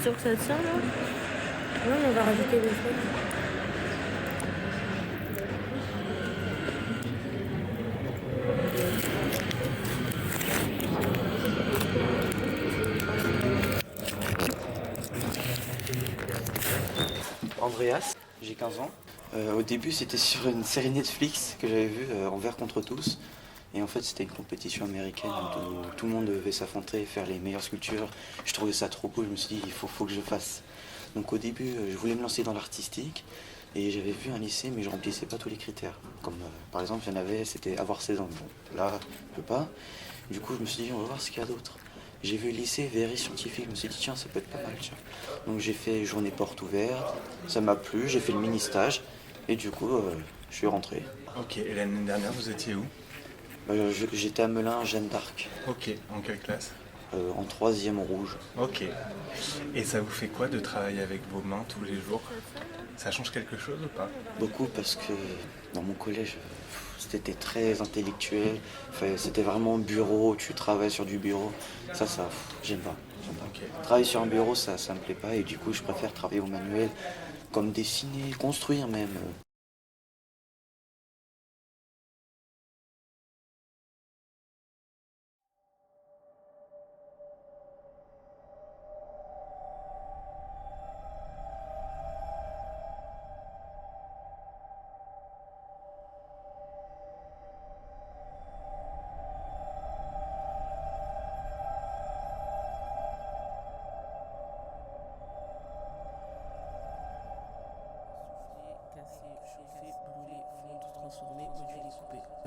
sûr que ça tient là? Non, mais on va rajouter des trucs. Andreas, j'ai 15 ans. Au début, c'était sur une série Netflix que j'avais vue, Envers contre tous. Et en fait, c'était une compétition américaine où tout le monde devait s'affronter et faire les meilleures sculptures. Je trouvais ça trop cool, je me suis dit, il faut que je fasse. Donc au début, je voulais me lancer dans l'artistique. Et j'avais vu un lycée, mais je remplissais pas tous les critères. Comme par exemple, il y en avait, c'était avoir 16 ans. Bon, là, je peux pas. Du coup, je me suis dit, on va voir ce qu'il y a d'autre. J'ai vu le lycée VRI scientifique, je me suis dit, tiens, ça peut être pas mal. Tiens. Donc j'ai fait journée porte ouverte, ça m'a plu, j'ai fait le mini-stage. Et du coup, je suis rentré. Ok, et l'année dernière, vous étiez où? J'étais à Melun, Jeanne d'Arc, Ok, en quelle classe? en troisième rouge. Ok. Et ça vous fait quoi de travailler avec vos mains tous les jours? Ça change quelque chose ou pas? Beaucoup parce que dans mon collège, c'était très intellectuel. Enfin, c'était vraiment bureau, tu travailles sur du bureau. J'aime pas. J'aime pas. Ok. Travailler sur un bureau, ça me plaît pas. Et du coup, je préfère travailler au manuel, comme dessiner, construire même.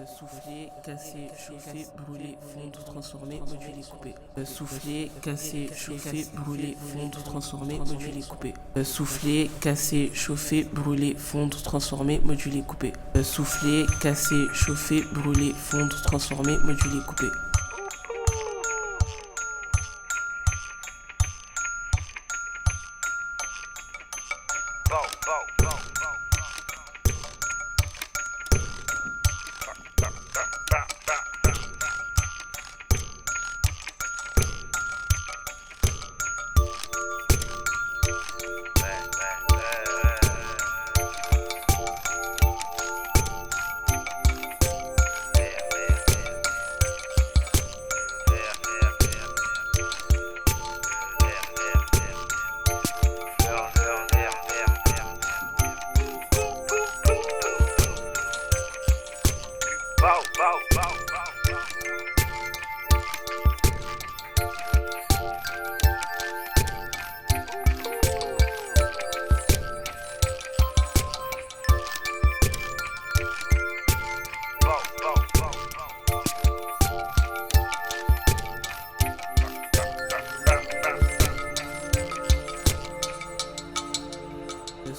Souffler, casser, chauffer, brûler, fondre, transformer, moduler, couper. Souffler, casser, chauffer, brûler, fondre, transformer, moduler, couper. Souffler, casser, chauffer, brûler, fondre, transformer, moduler, couper. Souffler, casser, chauffer, brûler, fondre, transformer, moduler, couper.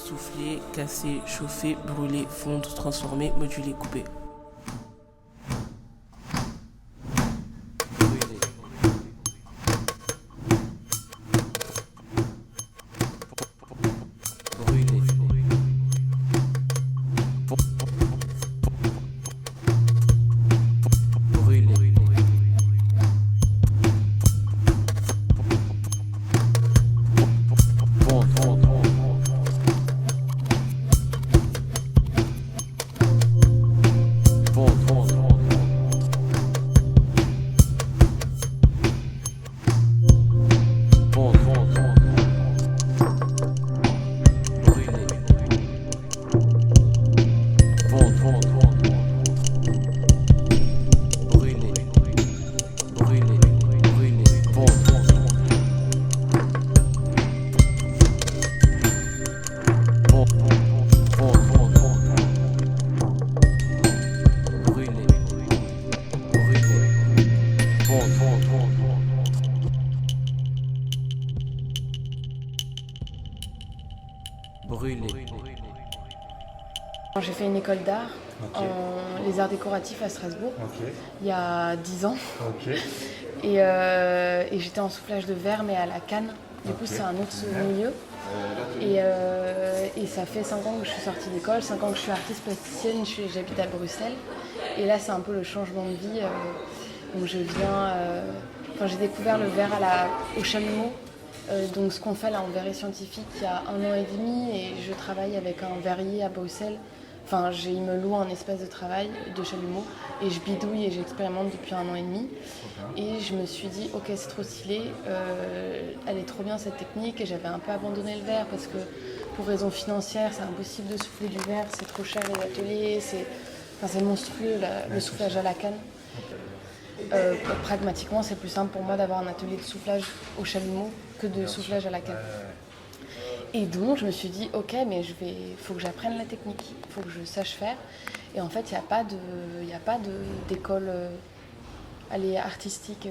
Souffler, casser, chauffer, brûler, fondre, transformer, moduler, couper. J'ai fait une école d'art, les arts décoratifs à Strasbourg, il y a 10 ans. Et j'étais en soufflage de verre, mais à la canne. Du coup, c'est un autre milieu. Et ça fait 5 ans que je suis sortie d'école, 5 ans que je suis artiste plasticienne, j'habite à Bruxelles. Et là, c'est un peu le changement de vie. Donc je viens... j'ai découvert le verre au chalumeau Donc ce qu'on fait là en verrerie scientifique il y a 1 an et demi et je travaille avec un verrier à Bruxelles. Enfin, il me loue un espace de travail de chalumeau et je bidouille et j'expérimente depuis 1 an et demi. Et je me suis dit, ok, c'est trop stylé, elle est trop bien cette technique. Et j'avais un peu abandonné le verre parce que pour raisons financières, c'est impossible de souffler du verre, c'est trop cher les ateliers, c'est monstrueux le soufflage à la canne. Pragmatiquement, c'est plus simple pour moi d'avoir un atelier de soufflage au chalumeau que de soufflage à la canne. Et donc, je me suis dit, ok, mais faut que j'apprenne la technique, il faut que je sache faire. Et en fait, il n'y a pas d'école artistique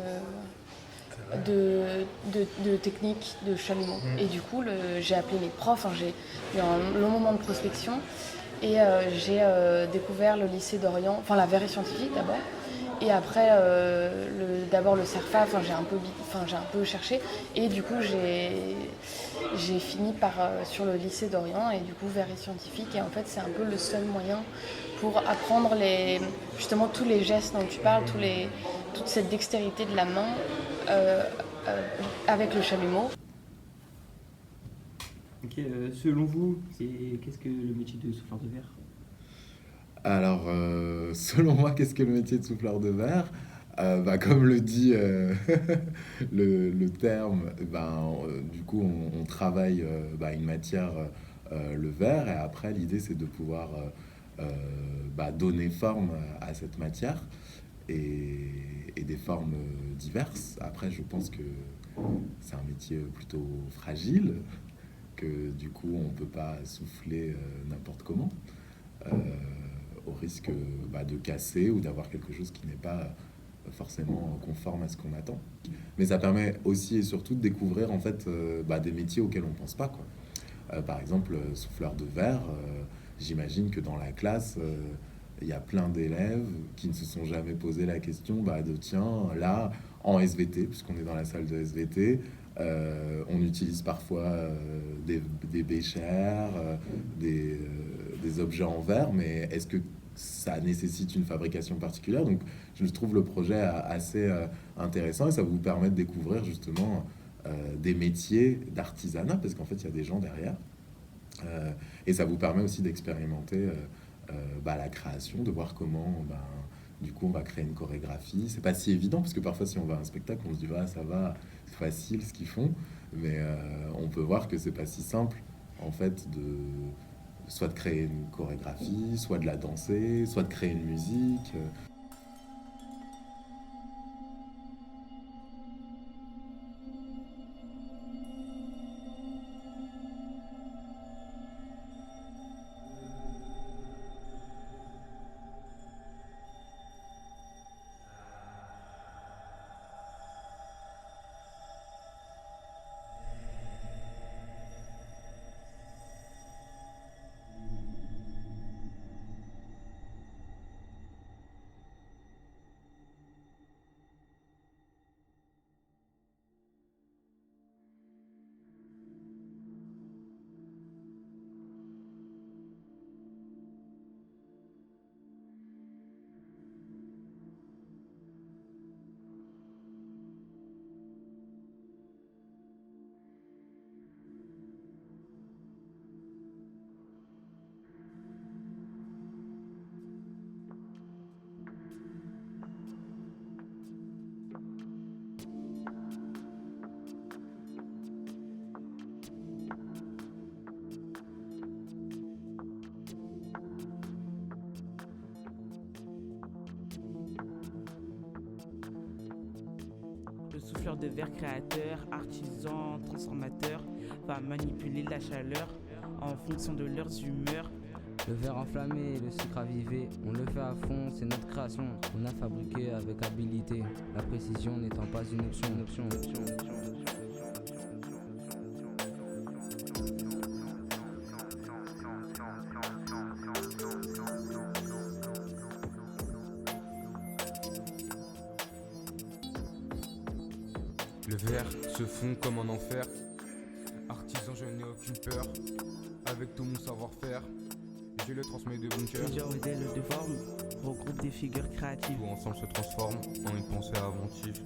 de technique de chalumeau. Et du coup, j'ai appelé mes profs, j'ai eu un long moment de prospection. Et j'ai découvert le lycée d'Orient, enfin la verrerie scientifique d'abord. Et après, d'abord le CERFA, j'ai un peu cherché. Et du coup, j'ai fini sur le lycée d'Orient et du coup, verrerie scientifique. Et en fait, c'est un peu le seul moyen pour apprendre justement tous les gestes dont tu parles, toute cette dextérité de la main avec le chalumeau. Ok, selon vous, qu'est-ce que le métier de souffleur de verre? Alors, selon moi, qu'est-ce que le métier de souffleur de verre? Comme le dit le terme, du coup, on travaille une matière, le verre, et après, l'idée, c'est de pouvoir donner forme à cette matière et des formes diverses. Après, je pense que c'est un métier plutôt fragile, que du coup, on ne peut pas souffler n'importe comment. Au risque de casser ou d'avoir quelque chose qui n'est pas forcément conforme à ce qu'on attend. Mais ça permet aussi et surtout de découvrir en fait des métiers auxquels on pense pas, quoi. Par exemple, souffleur de verre, j'imagine que dans la classe, il y a plein d'élèves qui ne se sont jamais posé la question de tiens, là, en SVT, puisqu'on est dans la salle de SVT, on utilise parfois des béchères, des objets en verre, mais est-ce que ça nécessite une fabrication particulière? Donc je trouve le projet assez intéressant et ça vous permet de découvrir justement des métiers d'artisanat, parce qu'en fait il y a des gens derrière, et ça vous permet aussi d'expérimenter la création, de voir comment du coup on va créer une chorégraphie. C'est pas si évident parce que parfois si on va à un spectacle on se dit ça va, c'est facile ce qu'ils font, mais on peut voir que c'est pas si simple en fait soit de créer une chorégraphie, soit de la danser, soit de créer une musique. Le souffleur de verre créateur, artisan, transformateur va manipuler la chaleur en fonction de leurs humeurs. Le verre enflammé et le sucre avivé, on le fait à fond, c'est notre création. On a fabriqué avec habilité, la précision n'étant pas une option. Le verre se fond comme un enfer. Artisan, je n'ai aucune peur. Avec tout mon savoir-faire, je le transmets de bon cœur. Plusieurs modèles de forme regroupent des figures créatives. Tout ensemble se transforme en une pensée inventive.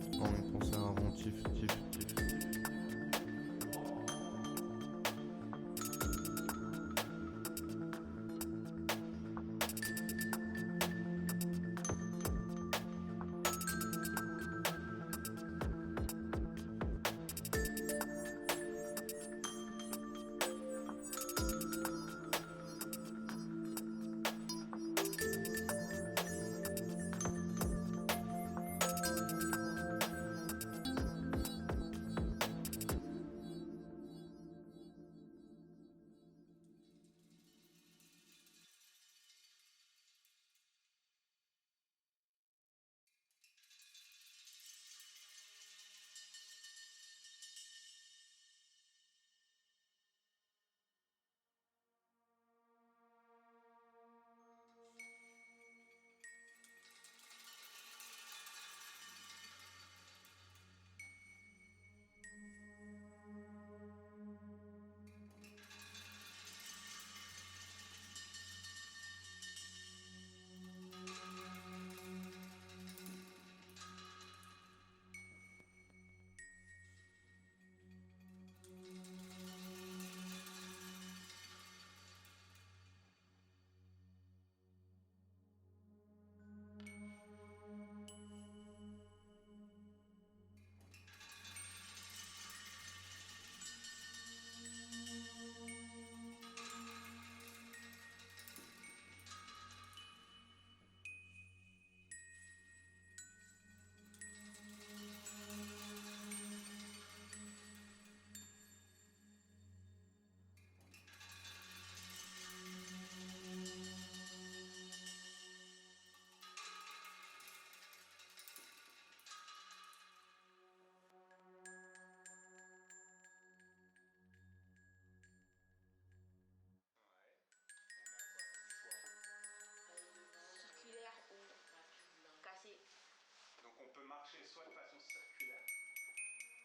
soit de façon circulaire,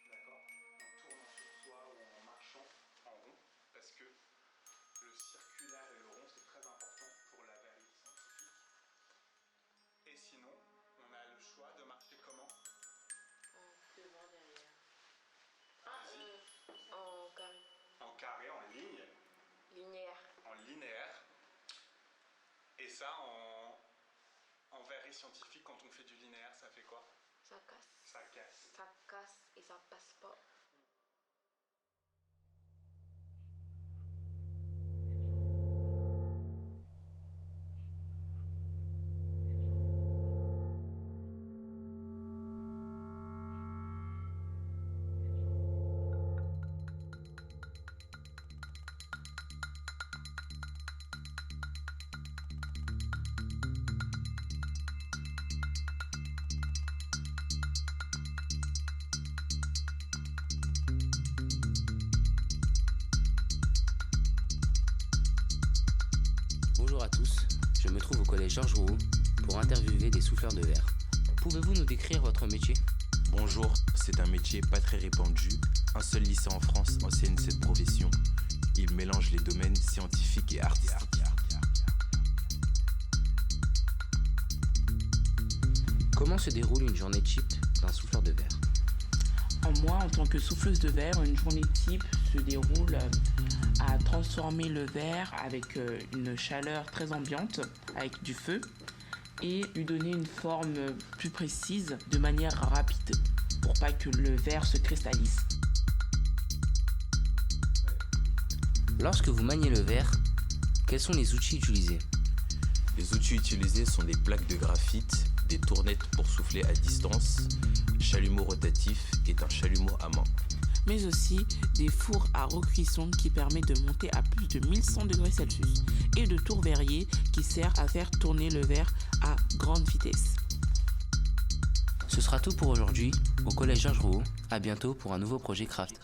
d'accord, en tournant sur soi ou en marchant en rond, parce que le circulaire et le rond c'est très important pour la verrerie scientifique. Et sinon, on a le choix de marcher comment? Devant, derrière. En carré. En carré, en ligne. Linéaire. En linéaire. Et ça, en verrerie scientifique, quand on fait du linéaire, ça fait quoi? Ça casse. Ça casse. Ça casse et ça passe pas. Bonjour à tous, je me trouve au collège Georges Rouault pour interviewer des souffleurs de verre. Pouvez-vous nous décrire votre métier? Bonjour, c'est un métier pas très répandu. Un seul lycée en France enseigne cette profession. Il mélange les domaines scientifiques et artistiques. Comment se déroule une journée type d'un souffleur de verre? Moi, en tant que souffleuse de verre, une journée type se déroule à transformer le verre avec une chaleur très ambiante, avec du feu, et lui donner une forme plus précise de manière rapide, pour pas que le verre se cristallise. Lorsque vous maniez le verre, quels sont les outils utilisés? Les outils utilisés sont des plaques de graphite, des tournettes pour souffler à distance, chalumeau rotatif et un chalumeau à main. Mais aussi des fours à recuisson qui permettent de monter à plus de 1100 degrés Celsius et de tour verrier qui sert à faire tourner le verre à grande vitesse. Ce sera tout pour aujourd'hui au collège Georges Rouault. À bientôt pour un nouveau projet Craft.